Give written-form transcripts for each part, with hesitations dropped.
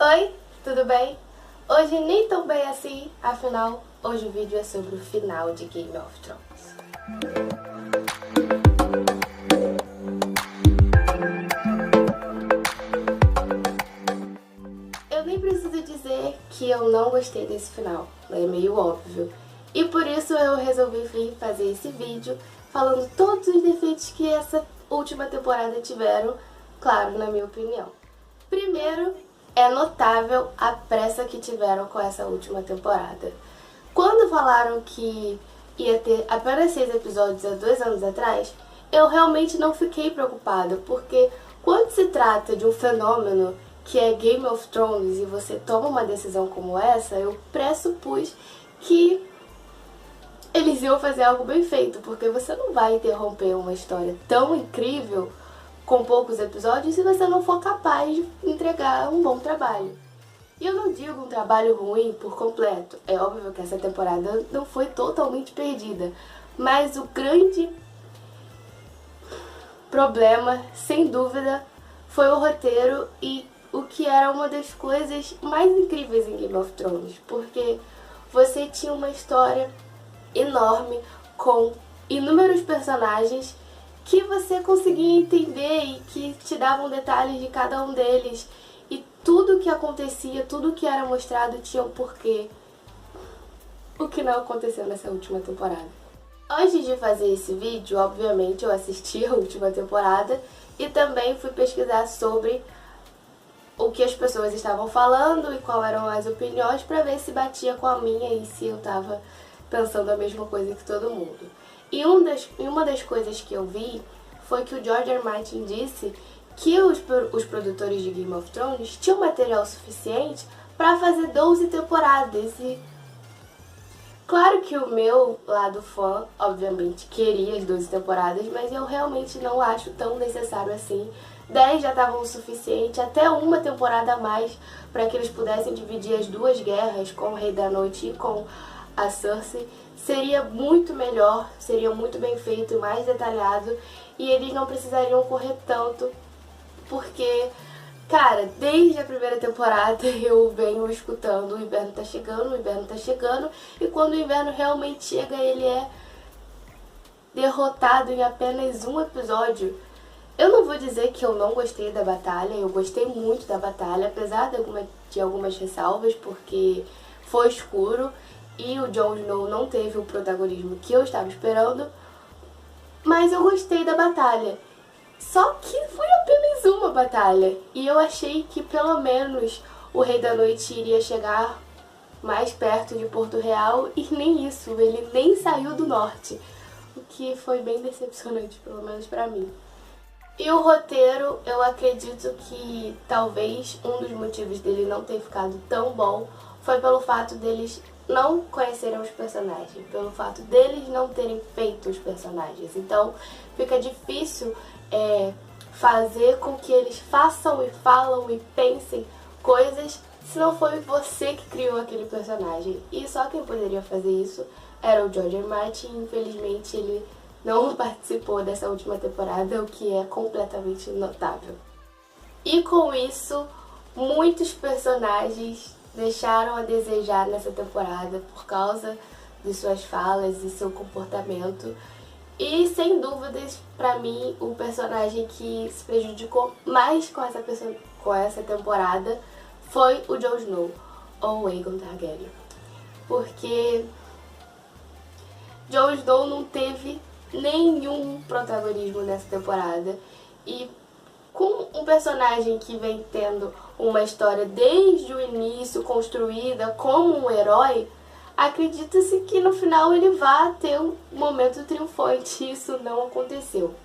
Oi, tudo bem? Hoje nem tão bem assim, afinal, hoje o vídeo é sobre o final de Game of Thrones. Eu nem preciso dizer que eu não gostei desse final, é meio óbvio. E por isso eu resolvi vir fazer esse vídeo falando todos os defeitos que essa última temporada tiveram, claro, na minha opinião. Primeiro, é notável a pressa que tiveram com essa última temporada. Quando falaram que ia ter apenas 6 episódios há 2 anos atrás, eu realmente não fiquei preocupada, porque quando se trata de um fenômeno que é Game of Thrones e você toma uma decisão como essa, eu pressupus que eles iam fazer algo bem feito, porque você não vai interromper uma história tão incrível com poucos episódios se você não for capaz de entregar um bom trabalho. E eu não digo um trabalho ruim por completo, é óbvio que essa temporada não foi totalmente perdida, mas o grande problema, sem dúvida, foi o roteiro e o que era uma das coisas mais incríveis em Game of Thrones, porque você tinha uma história enorme com inúmeros personagens que você conseguia entender e que te davam detalhes de cada um deles. E tudo que acontecia, tudo que era mostrado tinha um porquê. O que não aconteceu nessa última temporada. Antes de fazer esse vídeo, obviamente, eu assisti a última temporada e também fui pesquisar sobre o que as pessoas estavam falando e quais eram as opiniões para ver se batia com a minha e se eu tava pensando a mesma coisa que todo mundo. E uma das coisas que eu vi foi que o George R. R. Martin disse que os produtores de Game of Thrones tinham material suficiente para fazer 12 temporadas. E claro que o meu lado fã, obviamente, queria as 12 temporadas, mas eu realmente não acho tão necessário assim. 10 já estavam o suficiente, até uma temporada a mais para que eles pudessem dividir as duas guerras com o Rei da Noite e com a Cersei. Seria muito melhor, seria muito bem feito, mais detalhado, e eles não precisariam correr tanto, porque, cara, desde a primeira temporada eu venho escutando o inverno tá chegando, e quando o inverno realmente chega, ele é derrotado em apenas um episódio. Eu não vou dizer que eu não gostei da batalha, eu gostei muito da batalha, apesar de algumas ressalvas, porque foi escuro e o Jon Snow não teve o protagonismo que eu estava esperando, mas eu gostei da batalha. Só que foi apenas uma batalha, e eu achei que pelo menos o Rei da Noite iria chegar mais perto de Porto Real, e nem isso, ele nem saiu do norte, o que foi bem decepcionante, pelo menos pra mim. E o roteiro, eu acredito que talvez um dos motivos dele não ter ficado tão bom foi pelo fato deles não conhecerem os personagens, pelo fato deles não terem feito os personagens. Então fica difícil fazer com que eles façam e falam e pensem coisas se não foi você que criou aquele personagem. E só quem poderia fazer isso era o George R. R. Martin. Infelizmente ele não participou dessa última temporada, o que é completamente notável. E com isso, muitos personagens deixaram a desejar nessa temporada por causa de suas falas e seu comportamento. E sem dúvidas, pra mim, o personagem que se prejudicou mais com essa temporada foi o Jon Snow, ou Aegon Targaryen. Porque Jon Snow não teve nenhum protagonismo nessa temporada, e com um personagem que vem tendo uma história desde o início construída como um herói, acredita-se que no final ele vá ter um momento triunfante. Isso não aconteceu.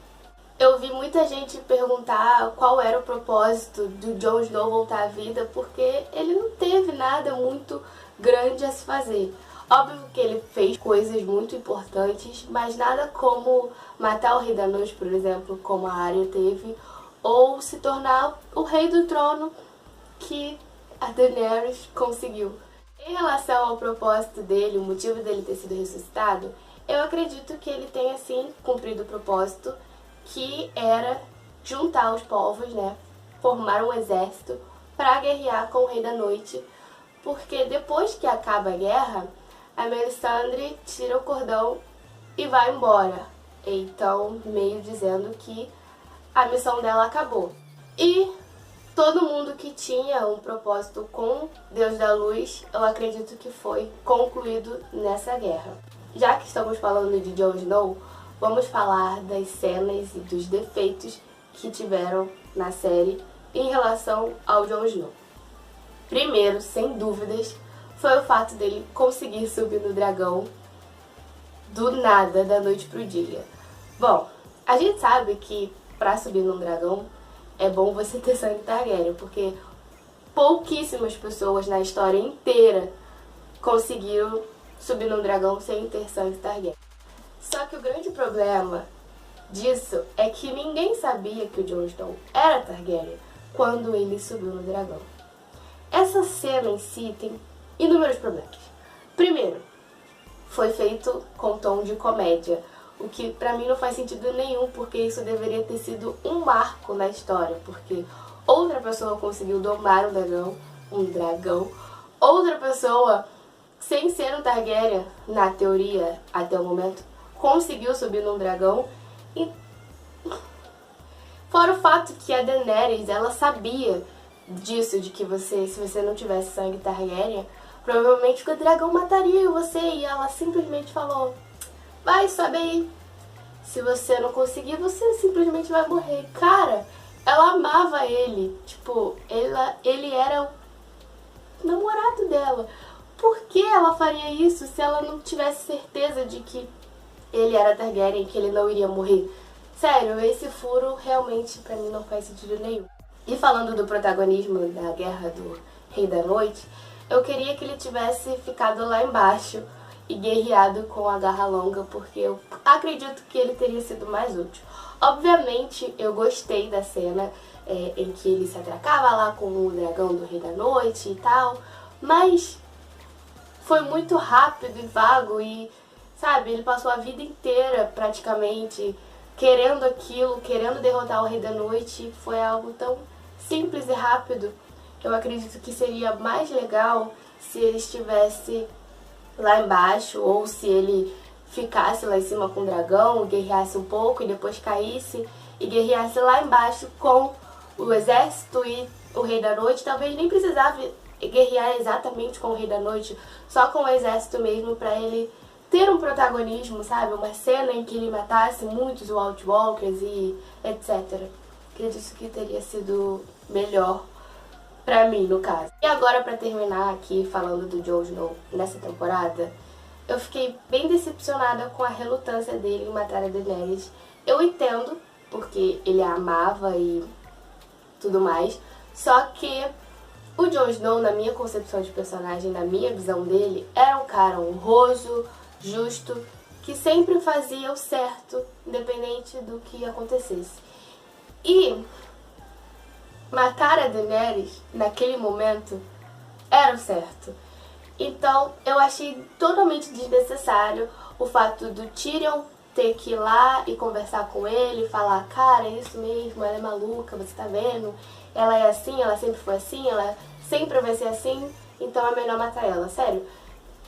Eu vi muita gente perguntar qual era o propósito do Jon Snow voltar à vida, porque ele não teve nada muito grande a se fazer. Óbvio que ele fez coisas muito importantes, mas nada como matar o Rei da Noite, por exemplo, como a Arya teve, ou se tornar o rei do trono que a Daenerys conseguiu. Em relação ao propósito dele, o motivo dele ter sido ressuscitado, eu acredito que ele tenha sim cumprido o propósito, que era juntar os povos, né, formar um exército para guerrear com o Rei da Noite, porque depois que acaba a guerra, a Melisandre tira o cordão e vai embora. Então, meio dizendo que a missão dela acabou. E todo mundo que tinha um propósito com Deus da Luz, eu acredito que foi concluído nessa guerra. Já que estamos falando de Jon Snow, vamos falar das cenas e dos defeitos que tiveram na série em relação ao Jon Snow. Primeiro, sem dúvidas, foi o fato dele conseguir subir no dragão do nada, da noite pro dia. Bom, a gente sabe que pra subir num dragão é bom você ter sangue Targaryen, porque pouquíssimas pessoas na história inteira conseguiram subir num dragão sem ter sangue Targaryen. Só que o grande problema disso é que ninguém sabia que o Jon Snow era Targaryen quando ele subiu no dragão. Essa cena em si tem inúmeros problemas. Primeiro, foi feito com tom de comédia, o que pra mim não faz sentido nenhum, porque isso deveria ter sido um marco na história, porque outra pessoa conseguiu domar um dragão, outra pessoa, sem ser um Targaryen, na teoria, até o momento, conseguiu subir num dragão. E fora o fato que a Daenerys, ela sabia disso, de que se você não tivesse sangue Targaryen, provavelmente o dragão mataria você, e ela simplesmente falou: vai, sobe aí. Se você não conseguir, você simplesmente vai morrer. Cara, ela amava ele. Tipo, ele era o namorado dela. Por que ela faria isso se ela não tivesse certeza de que ele era Targaryen, que ele não iria morrer? Sério, esse furo realmente pra mim não faz sentido nenhum. E falando do protagonismo da Guerra do Rei da Noite, eu queria que ele tivesse ficado lá embaixo e guerreado com a garra longa, porque eu acredito que ele teria sido mais útil. Obviamente, eu gostei da cena em que ele se atracava lá com o dragão do Rei da Noite e tal, mas foi muito rápido e vago e, sabe, ele passou a vida inteira praticamente querendo aquilo, querendo derrotar o Rei da Noite. Foi algo tão simples e rápido. Eu acredito que seria mais legal se ele estivesse lá embaixo, ou se ele ficasse lá em cima com o dragão, guerreasse um pouco e depois caísse e guerreasse lá embaixo com o exército e o Rei da Noite. Talvez nem precisava guerrear exatamente com o Rei da Noite, só com o exército mesmo, pra ele ter um protagonismo, sabe? Uma cena em que ele matasse muitos White Walkers e etc. Acredito que teria sido melhor pra mim, no caso. E agora, pra terminar aqui falando do Jon Snow nessa temporada, eu fiquei bem decepcionada com a relutância dele em matar a Daenerys. Eu entendo, porque ele a amava e tudo mais, só que o Jon Snow, na minha concepção de personagem, na minha visão dele, era um cara honroso, justo, que sempre fazia o certo, independente do que acontecesse. E matar a Daenerys, naquele momento, era o certo. Então, eu achei totalmente desnecessário o fato do Tyrion ter que ir lá e conversar com ele, falar: cara, é isso mesmo, ela é maluca, você tá vendo? Ela é assim, ela sempre foi assim, ela sempre vai ser assim, então é melhor matar ela. Sério,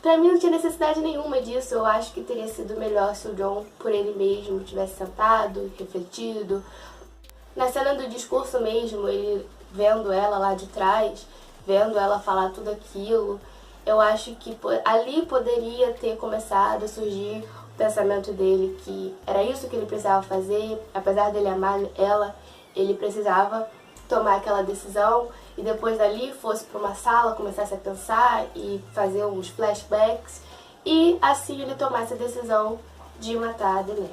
pra mim não tinha necessidade nenhuma disso. Eu acho que teria sido melhor se o Jon, por ele mesmo, tivesse sentado, refletido. Na cena do discurso mesmo, ele vendo ela lá de trás, vendo ela falar tudo aquilo, eu acho que ali poderia ter começado a surgir o pensamento dele, que era isso que ele precisava fazer. Apesar dele amar ela, ele precisava tomar aquela decisão, e depois dali fosse para uma sala, começasse a pensar e fazer uns flashbacks, e assim ele tomasse a decisão de matar a Daenerys.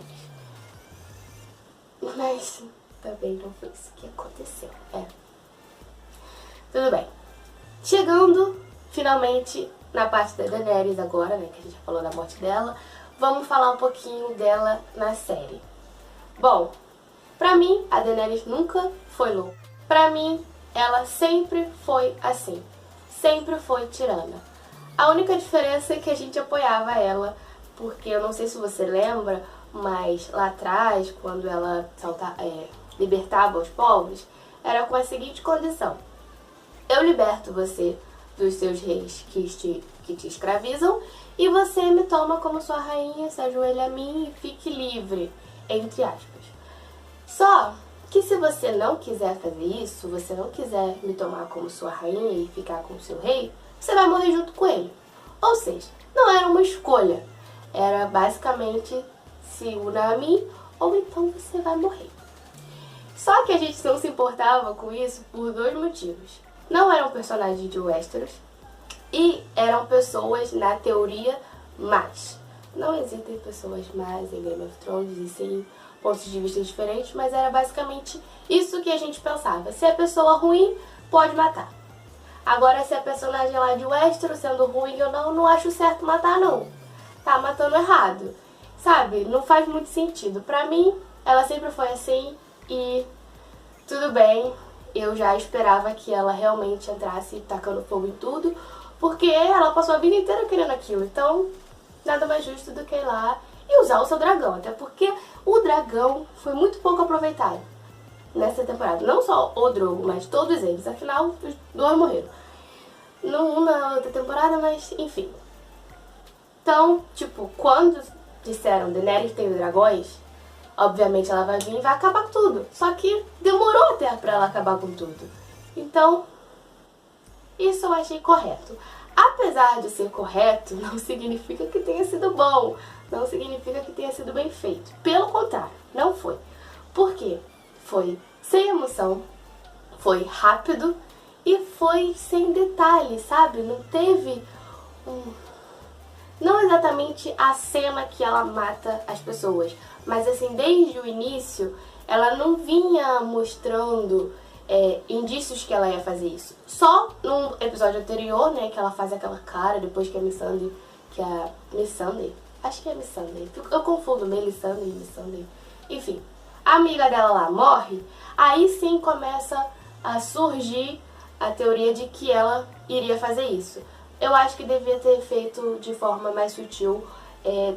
Mas também não foi isso que aconteceu. Tudo bem. Chegando finalmente na parte da Daenerys agora, né, que a gente já falou da morte dela, vamos falar um pouquinho dela na série. Bom, pra mim, a Daenerys nunca foi louca. Pra mim, ela sempre foi assim. Sempre foi tirana. A única diferença é que a gente apoiava ela, porque eu não sei se você lembra, mas lá atrás, quando ela libertava os povos, era com a seguinte condição: eu liberto você dos seus reis que te escravizam e você me toma como sua rainha, se ajoelha a mim e fique livre, entre aspas. Só que se você não quiser fazer isso, você não quiser me tomar como sua rainha e ficar como seu rei, você vai morrer junto com ele. Ou seja, não era uma escolha, era basicamente se una a mim ou então você vai morrer. Só que a gente não se importava com isso por dois motivos. Não eram personagens de Westeros e eram pessoas, na teoria, más. Não existem pessoas más em Game of Thrones e sim pontos de vista diferentes, mas era basicamente isso que a gente pensava. Se é pessoa ruim, pode matar. Agora, se é personagem lá de Westeros, sendo ruim ou não acho certo matar, não. Tá matando errado. Sabe? Não faz muito sentido. Pra mim, ela sempre foi assim e tudo bem. Eu já esperava que ela realmente entrasse tacando fogo em tudo, porque ela passou a vida inteira querendo aquilo. Então, nada mais justo do que ir lá e usar o seu dragão. Até porque o dragão foi muito pouco aproveitado nessa temporada. Não só o Drogo, mas todos eles. Afinal, os dois morreram. Não na outra temporada, mas enfim. Então, tipo, quando disseram Daenerys tem os dragões, obviamente ela vai vir e vai acabar com tudo. Só que demorou até pra ela acabar com tudo. Então, isso eu achei correto. Apesar de ser correto, não significa que tenha sido bom. Não significa que tenha sido bem feito. Pelo contrário, não foi. Por quê? Foi sem emoção, foi rápido e foi sem detalhes, sabe? Não teve não exatamente a cena que ela mata as pessoas, mas assim, desde o início, ela não vinha mostrando indícios que ela ia fazer isso. Só no episódio anterior, né, que ela faz aquela cara depois que a Missandei, acho que é Missandei, eu confundo Melisandre e Missandei, enfim, a amiga dela lá morre, aí sim começa a surgir a teoria de que ela iria fazer isso. Eu acho que devia ter feito de forma mais sutil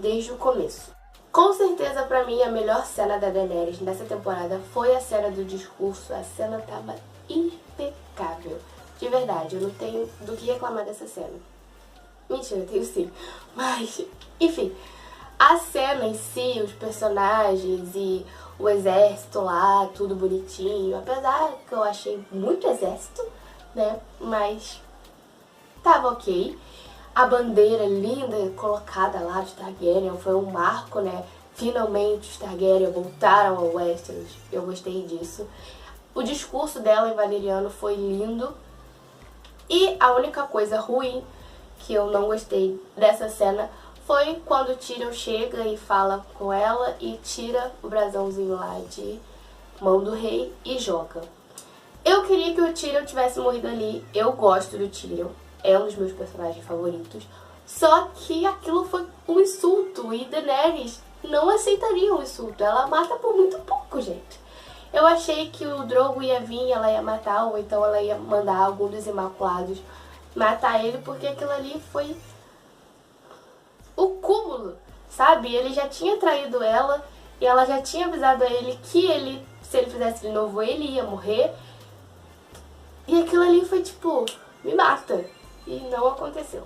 desde o começo. Com certeza, pra mim, a melhor cena da Daenerys nessa temporada foi a cena do discurso. A cena tava impecável. De verdade, eu não tenho do que reclamar dessa cena. Mentira, eu tenho sim. Mas, enfim, a cena em si, os personagens e o exército lá, tudo bonitinho. Apesar que eu achei muito exército, né? Mas tava ok. A bandeira linda colocada lá de Targaryen foi um marco, né? Finalmente os Targaryen voltaram ao Westeros. Eu gostei disso. O discurso dela em valeriano foi lindo. E a única coisa ruim que eu não gostei dessa cena foi quando o Tyrion chega e fala com ela e tira o brasãozinho lá de mão do rei e joga. Eu queria que o Tyrion tivesse morrido ali. Eu gosto do Tyrion. É um dos meus personagens favoritos. Só que aquilo foi um insulto e Daenerys não aceitaria um insulto. Ela mata por muito pouco, gente. Eu achei que o Drogo ia vir, ela ia matar, ou então ela ia mandar algum dos Imaculados matar ele, porque aquilo ali foi o cúmulo, sabe? Ele já tinha traído ela e ela já tinha avisado a ele que se ele fizesse de novo, ele ia morrer. E aquilo ali foi tipo, me mata. E não aconteceu.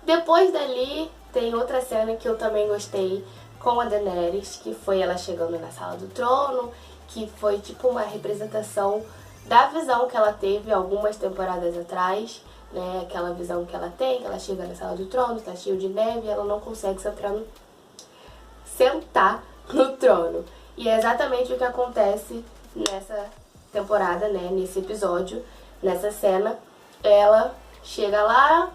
Depois dali, tem outra cena que eu também gostei com a Daenerys, que foi ela chegando na Sala do Trono, que foi tipo uma representação da visão que ela teve algumas temporadas atrás, né? Aquela visão que ela tem, que ela chega na Sala do Trono, tá cheio de neve e ela não consegue sentar no trono. E é exatamente o que acontece nessa temporada, né? Nesse episódio, nessa cena. Ela chega lá,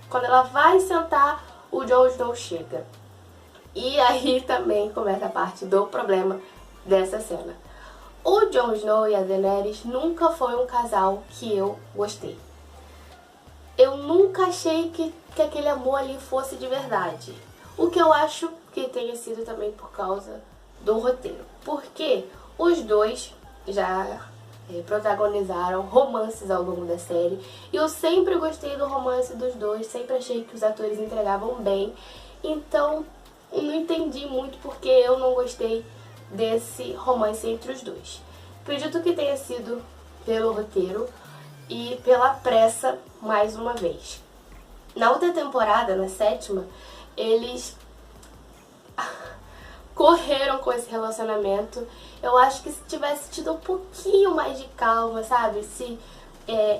quando ela vai sentar, o Jon Snow chega. E aí também começa a parte do problema dessa cena. O Jon Snow e a Daenerys nunca foi um casal que eu gostei. Eu nunca achei que aquele amor ali fosse de verdade. O que eu acho que tenha sido também por causa do roteiro. Porque os dois já protagonizaram romances ao longo da série. E eu sempre gostei do romance dos dois, sempre achei que os atores entregavam bem. Então, eu não entendi muito porque eu não gostei desse romance entre os dois. Acredito que tenha sido pelo roteiro. e pela pressa mais uma vez. Na outra temporada, na 7ª, eles correram com esse relacionamento. Eu acho que se tivesse tido um pouquinho mais de calma, sabe? Se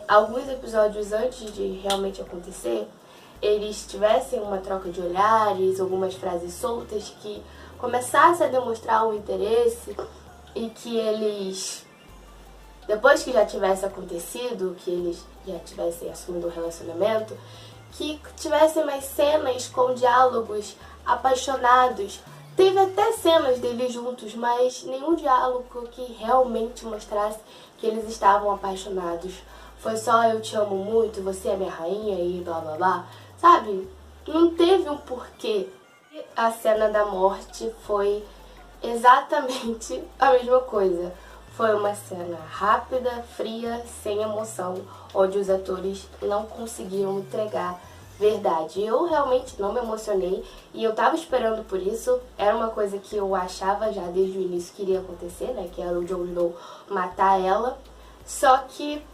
alguns episódios antes de realmente acontecer, eles tivessem uma troca de olhares, algumas frases soltas que começassem a demonstrar um interesse e que eles, depois que já tivesse acontecido, que eles já tivessem assumido um relacionamento, que tivessem mais cenas com diálogos apaixonados. Teve até cenas deles juntos, mas nenhum diálogo que realmente mostrasse que eles estavam apaixonados. Foi só eu te amo muito, você é minha rainha e blá blá blá. Sabe? Não teve um porquê. A cena da morte foi exatamente a mesma coisa. Foi uma cena rápida, fria, sem emoção, onde os atores não conseguiram entregar verdade. Eu realmente não me emocionei e eu tava esperando por isso. Era uma coisa que eu achava já desde o início que iria acontecer, né? Que era o Jon Snow matar ela. Só que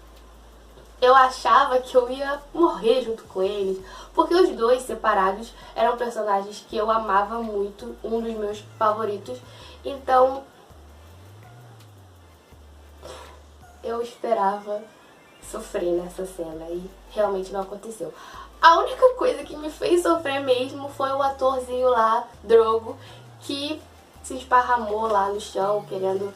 eu achava que eu ia morrer junto com eles, porque os dois separados eram personagens que eu amava muito, um dos meus favoritos. Então eu esperava sofrer nessa cena e realmente não aconteceu. A única coisa que me fez sofrer mesmo foi o atorzinho lá, Drogo, que se esparramou lá no chão, querendo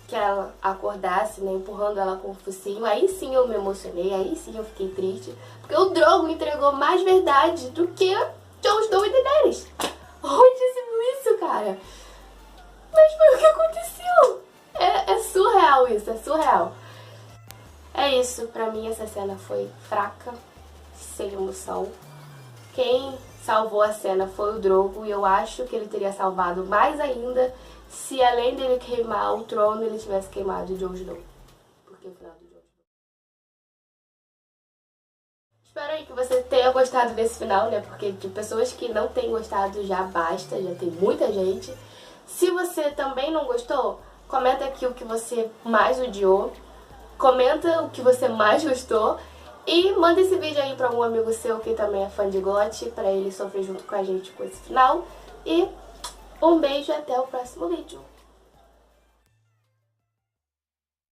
que ela acordasse, né, empurrando ela com o focinho. Aí sim eu me emocionei, aí sim eu fiquei triste, porque o Drogo entregou mais verdade do que Jon Snow e Daenerys. Onde se viu isso, cara? Mas foi o que aconteceu. É surreal isso, é surreal. É isso, pra mim essa cena foi fraca, sem emoção. Quem salvou a cena foi o Drogo, e eu acho que ele teria salvado mais ainda se, além dele queimar o trono, ele tivesse queimado o Jon Snow. Porque o final do Jon Snow. Espero aí que você tenha gostado desse final, né? Porque de pessoas que não têm gostado já basta, já tem muita gente. Se você também não gostou, comenta aqui o que você mais odiou. Comenta o que você mais gostou. E manda esse vídeo aí pra um amigo seu que também é fã de GOT, pra ele sofrer junto com a gente com esse final. E um beijo e até o próximo vídeo.